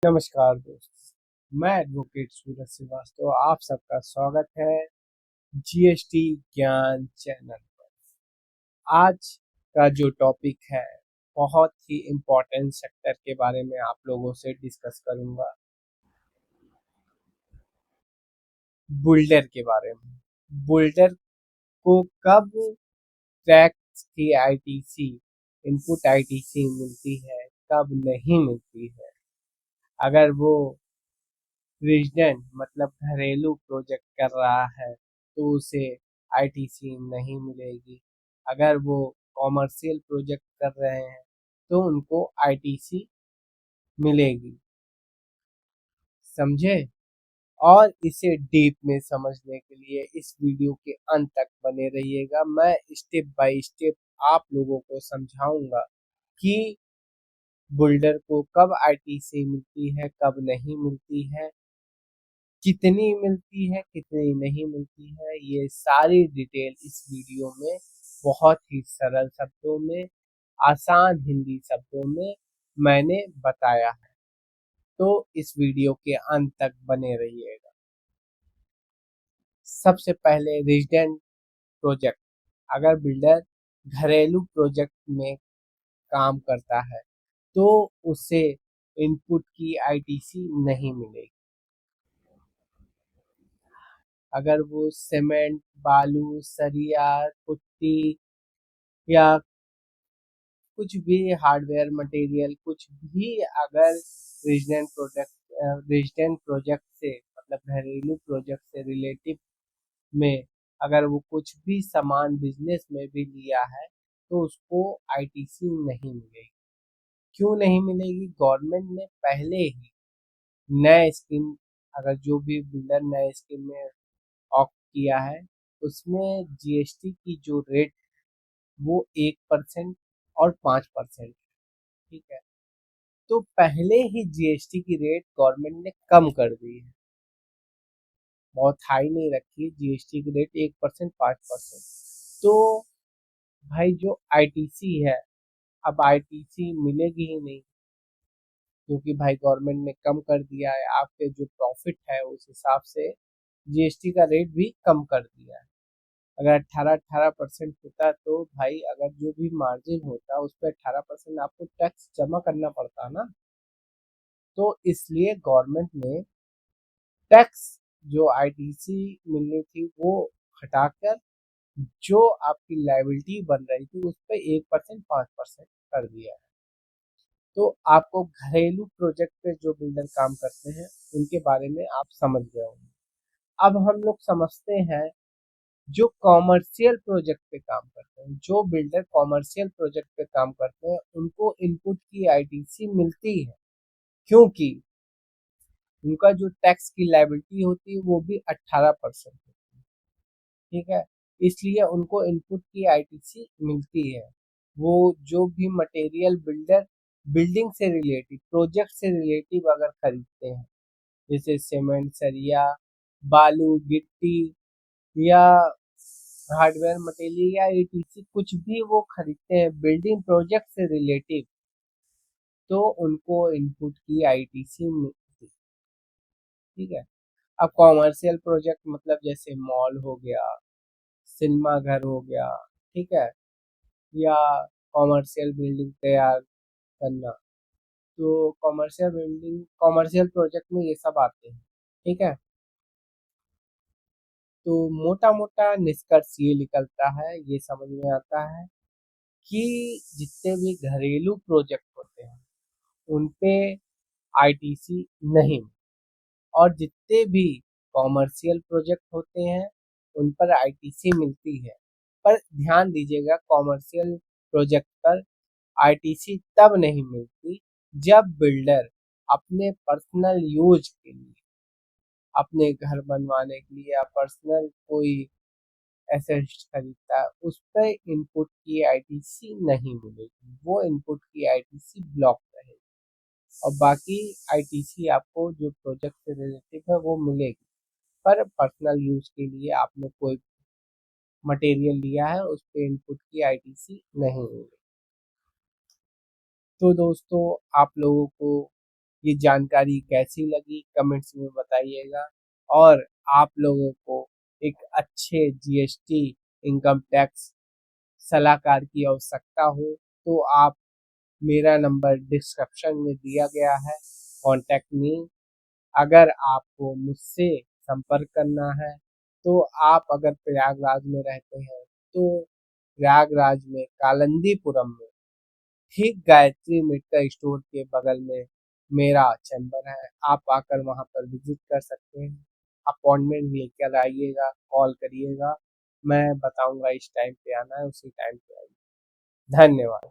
नमस्कार दोस्तों, मैं एडवोकेट सूरज श्रीवास्तव आप सबका स्वागत है जीएसटी ज्ञान चैनल पर। आज का जो टॉपिक है बहुत ही इम्पोर्टेंट सेक्टर के बारे में आप लोगों से डिस्कस करूंगा। बुल्डर के बारे में। बुल्डर को कब टैक्स की आईटीसी इनपुट आईटीसी मिलती है, कब नहीं मिलती है। अगर वो रेजिडेंट मतलब घरेलू प्रोजेक्ट कर रहा है तो उसे आईटीसी नहीं मिलेगी। अगर वो कॉमर्शियल प्रोजेक्ट कर रहे हैं तो उनको आईटीसी मिलेगी। समझे? और इसे डीप में समझने के लिए इस वीडियो के अंत तक बने रहिएगा। मैं स्टेप बाय स्टेप आप लोगों को समझाऊंगा कि बुल्डर को कब आईटीसी मिलती है, कब नहीं मिलती है, कितनी मिलती है, कितनी नहीं मिलती है। ये सारी डिटेल इस वीडियो में बहुत ही सरल शब्दों में, आसान हिंदी शब्दों में मैंने बताया है। तो इस वीडियो के अंत तक बने रहिएगा। सबसे पहले रेजिडेंट प्रोजेक्ट। अगर बिल्डर घरेलू प्रोजेक्ट में काम करता है तो उसे इनपुट की आईटीसी नहीं मिलेगी। अगर वो सीमेंट, बालू, सरिया, पुट्टी या कुछ भी हार्डवेयर मटेरियल कुछ भी अगर रेजिडेंट प्रोजेक्ट से मतलब घरेलू प्रोजेक्ट से रिलेटिव में अगर वो कुछ भी सामान बिजनेस में भी लिया है तो उसको आईटीसी नहीं मिलेगी। क्यों नहीं मिलेगी? गवर्नमेंट ने पहले ही नए स्कीम, अगर जो भी बिल्डर नए स्कीम में ऑप्ट किया है उसमें जीएसटी की जो रेट वो 1% और 5%। ठीक है, तो पहले ही जीएसटी की रेट गवर्नमेंट ने कम कर दी है, बहुत हाई नहीं रखी है जीएसटी की रेट 1% 5%। तो भाई जो आईटीसी है, अब आईटीसी मिलेगी ही नहीं क्योंकि भाई गवर्नमेंट ने कम कर दिया है। आपके जो प्रॉफिट है उस हिसाब से जीएसटी का रेट भी कम कर दिया है। अगर 18% होता तो भाई अगर जो भी मार्जिन होता उस पर 18% आपको टैक्स जमा करना पड़ता ना। तो इसलिए गवर्नमेंट ने टैक्स जो आईटीसी मिलनी थी वो हटाकर जो आपकी लायबिलिटी बन रही थी उस पर 1% 5% कर दिया है। तो आपको घरेलू प्रोजेक्ट पे जो बिल्डर काम करते हैं उनके बारे में आप समझ गए होंगे। अब हम लोग समझते हैं जो कॉमर्शियल प्रोजेक्ट पे काम करते हैं। जो बिल्डर कॉमर्शियल प्रोजेक्ट पे काम करते हैं उनको इनपुट की आईटीसी मिलती है क्योंकि उनका जो टैक्स की लायबिलिटी होती है वो भी 18% होती है। ठीक है, इसलिए उनको इनपुट की आईटीसी मिलती है। वो जो भी मटेरियल बिल्डर बिल्डिंग से रिलेटिव प्रोजेक्ट से रिलेटिव अगर खरीदते हैं जैसे सीमेंट, सरिया, बालू, गिट्टी या हार्डवेयर मटेरियल या एटीसी कुछ भी वो खरीदते हैं बिल्डिंग प्रोजेक्ट से रिलेटिव तो उनको इनपुट की आईटीसी मिलती है। ठीक है, अब कॉमर्शियल प्रोजेक्ट मतलब जैसे मॉल हो गया, सिनेमा घर हो गया, ठीक है, या कॉमर्शियल बिल्डिंग तैयार करना, तो कॉमर्शियल प्रोजेक्ट में ये सब आते हैं। ठीक है, तो मोटा मोटा निष्कर्ष ये निकलता है, ये समझ में आता है कि जितने भी घरेलू प्रोजेक्ट होते हैं उन पे आईटीसी नहीं, और जितने भी कॉमर्शियल प्रोजेक्ट होते हैं उन पर आईटीसी मिलती है। पर ध्यान दीजिएगा, कॉमर्शियल प्रोजेक्ट पर आईटीसी तब नहीं मिलती जब बिल्डर अपने पर्सनल यूज के लिए, अपने घर बनवाने के लिए या पर्सनल कोई एसेट्स खरीदता है उस पर इनपुट की आईटीसी नहीं मिलेगी। वो इनपुट की आईटीसी ब्लॉक रहेगी और बाकी आईटीसी आपको जो प्रोजेक्ट से रिलेटेड है वो मिलेगी। पर पर्सनल यूज के लिए आपने कोई मटेरियल लिया है उस पे इनपुट की आईटीसी नहीं मिलेगी। तो दोस्तों, आप लोगों को ये जानकारी कैसी लगी कमेंट्स में बताइएगा। और आप लोगों को एक अच्छे जीएसटी इनकम टैक्स सलाहकार की आवश्यकता हो तो आप मेरा नंबर डिस्क्रिप्शन में दिया गया है, कॉन्टैक्ट मी। अगर आपको मुझसे संपर्क करना है तो आप अगर प्रयागराज में रहते हैं तो प्रयागराज में कालंदीपुरम में ठीक गायत्री मेडिकल स्टोर के बगल में मेरा चैम्बर है। आप आकर वहां पर विजिट कर सकते हैं। अपॉइंटमेंट लेकर आइएगा, कॉल करिएगा, मैं बताऊंगा इस टाइम पे आना है, उसी टाइम पे आइए। धन्यवाद।